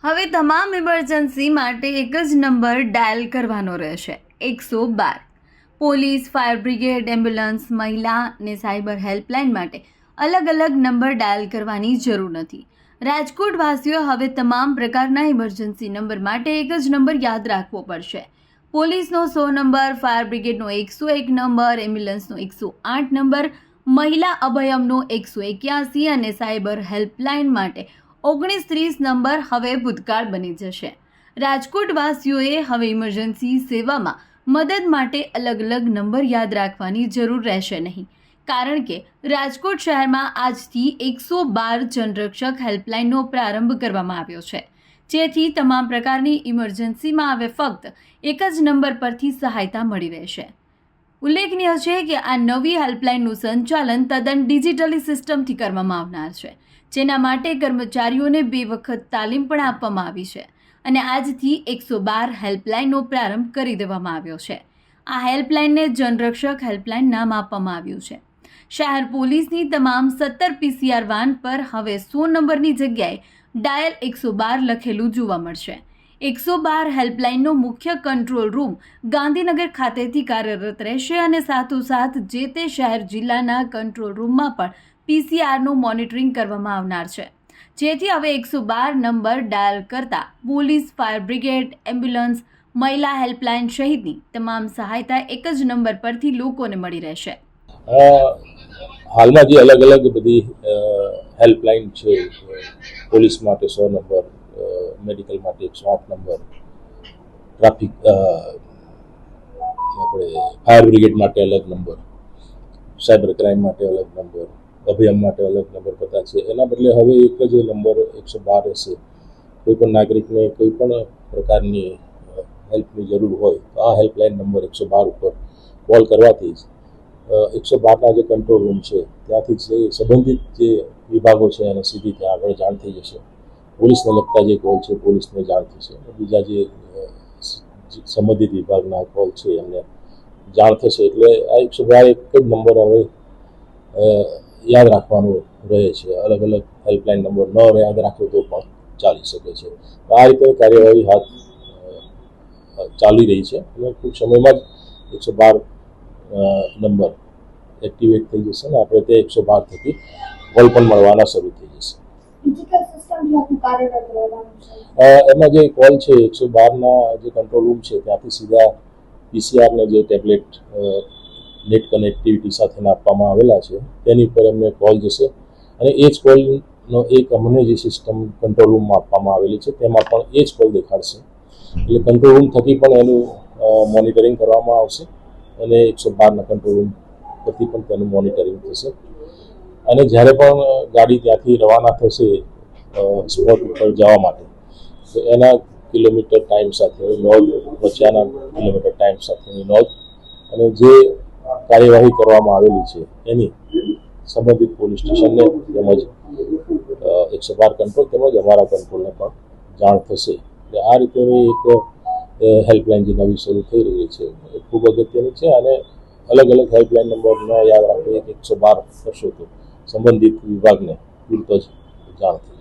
હવે તમામ ઇમરજન્સી માટે એક જ નંબર ડાયલ કરવાનો રહેશે 112. પોલીસ, ફાયર બ્રિગેડ, એમ્બ્યુલન્સ, મહિલા અને સાયબર હેલ્પલાઇન માટે અલગ અલગ નંબર ડાયલ કરવાની જરૂર નથી. રાજકોટ વાસીઓ હવે તમામ પ્રકારના ઇમરજન્સી નંબર માટે એક જ નંબર યાદ રાખવો પડશે. પોલીસનો 100 નંબર, ફાયર બ્રિગેડનો 101 નંબર, એમ્બ્યુલન્સનો 108 નંબર, મહિલા અભયમનો 181 અને સાયબર હેલ્પલાઇન માટે 1930 નંબર હવે ભૂતકાળ બની જશે. રાજકોટવાસીઓએ હવે ઇમરજન્સી સેવામાં મદદ માટે અલગ અલગ નંબર યાદ રાખવાની જરૂર રહેશે નહીં, કારણ કે રાજકોટ શહેરમાં આજથી 112 જનરક્ષક હેલ્પલાઇનનો પ્રારંભ કરવામાં આવ્યો છે, જેથી તમામ પ્રકારની ઇમરજન્સીમાં હવે ફક્ત એક જ નંબર પરથી સહાયતા મળી રહેશે. ઉલ્લેખનીય છે કે આ નવી હેલ્પલાઇનનું સંચાલન તદ્દન ડિજિટલી સિસ્ટમથી કરવામાં આવનાર છે, જેના માટે કર્મચારીઓને 2 વખત તાલીમ પણ આપવામાં આવી છે અને આજથી 112 હેલ્પલાઇનનો પ્રારંભ કરી દેવામાં આવ્યો છે. આ હેલ્પલાઇનને જનરક્ષક હેલ્પલાઇન નામ આપવામાં આવ્યું છે. શહેર પોલીસની તમામ 17 PCR વાન પર હવે 100 નંબરની જગ્યાએ ડાયલ 112 લખેલું જોવા મળશે. 112 હેલ્પલાઇનનો મુખ્ય કંટ્રોલ રૂમ ગાંધીનગર ખાતેથી કાર્યરત રહેશે અને સાથોસાથ જે તે શહેર જિલ્લાના કંટ્રોલ રૂમમાં પણ PCRનું મોનિટરિંગ કરવામાં આવનાર છે, જેથી હવે 112 નંબર ડાયલ કરતા પોલીસ, ફાયર બ્રિગેડ, એમ્બ્યુલન્સ, મહિલા હેલ્પલાઇન સહિતની તમામ સહાયતા એક જ નંબર પરથી લોકોને મળી રહેશે. હાલમાં જે અલગ અલગ બધી હેલ્પલાઇન છે, પોલીસ માટે 100 નંબર, મેડિકલ માટે 108 નંબર, ટ્રાફિક આપણે ફાયર બ્રિગેડ માટે અલગ નંબર, સાયબર ક્રાઇમ માટે અલગ નંબર, અભિયાન માટે અલગ નંબર બધા છે. એના બદલે હવે એક જ નંબર 112 રહેશે. કોઈ પણ નાગરિકને કોઈ પણ પ્રકારની હેલ્પની જરૂર હોય તો આ હેલ્પલાઇન નંબર 112 ઉપર કોલ કરવાથી જ 112ના જે કંટ્રોલ રૂમ છે ત્યાંથી જે સંબંધિત જે વિભાગો છે એને સીધી ત્યાં આગળ જાણ થઈ જશે. પોલીસને લગતા જે કોલ છે પોલીસને જાણ થશે, બીજા જે સંબંધિત વિભાગના કોલ છે એમને જાણ થશે. એટલે આ 112 એક જ નંબર હવે યાદ રાખવાનું રહે છે. અલગ અલગ હેલ્પલાઇન નંબર ન યાદ રાખો તો પણ ચાલી શકે છે. આ રીતે કાર્યવાહી હાથ ચાલી રહી છે અને ટૂંક સમયમાં જ 112 નંબર એક્ટિવેટ થઈ જશે અને આપણે તે 112 થકી કોલ પણ મળવાના શરૂ થઈ જશે. એમાં જે કોલ છે 112ના જે કંટ્રોલ રૂમ છે ત્યાંથી સીધા PCRને જે ટેબ્લેટ નેટ કનેક્ટિવિટી સાથેના આપવામાં આવેલા છે તેની ઉપર એમને કોલ જશે અને એ જ કોલનો એક અમને જે સિસ્ટમ કંટ્રોલ રૂમમાં આપવામાં આવેલી છે તેમાં પણ એ જ કોલ દેખાડશે. એટલે કંટ્રોલ રૂમ થકી પણ એનું મોનિટરિંગ કરવામાં આવશે અને 112ના કંટ્રોલ રૂમ પરથી પણ તેનું મોનિટરિંગ થશે. અને જ્યારે પણ ગાડી ત્યાંથી રવાના થશે સ્પોટ ઉપર જવા માટે તો એના કિલોમીટર ટાઈમ સાથેની નોંધ, વચ્ચેના કિલોમીટર ટાઈમ સાથેની નોંધ અને જે કાર્યવાહી કરવામાં આવેલી છે એની સંબંધિત પોલીસ સ્ટેશનને તેમજ 112 કંટ્રોલ તેમજ અમારા કંટ્રોલને પણ જાણ થશે. એટલે આ રીતેની એક હેલ્પલાઇન જે નવી શરૂ થઈ રહી છે એ ખૂબ અગત્યની છે અને અલગ અલગ હેલ્પલાઇન નંબર ન યાદ રાખો, 112 કરશો તો સંબંધિત વિભાગને તુરંત જ જાણ થશે.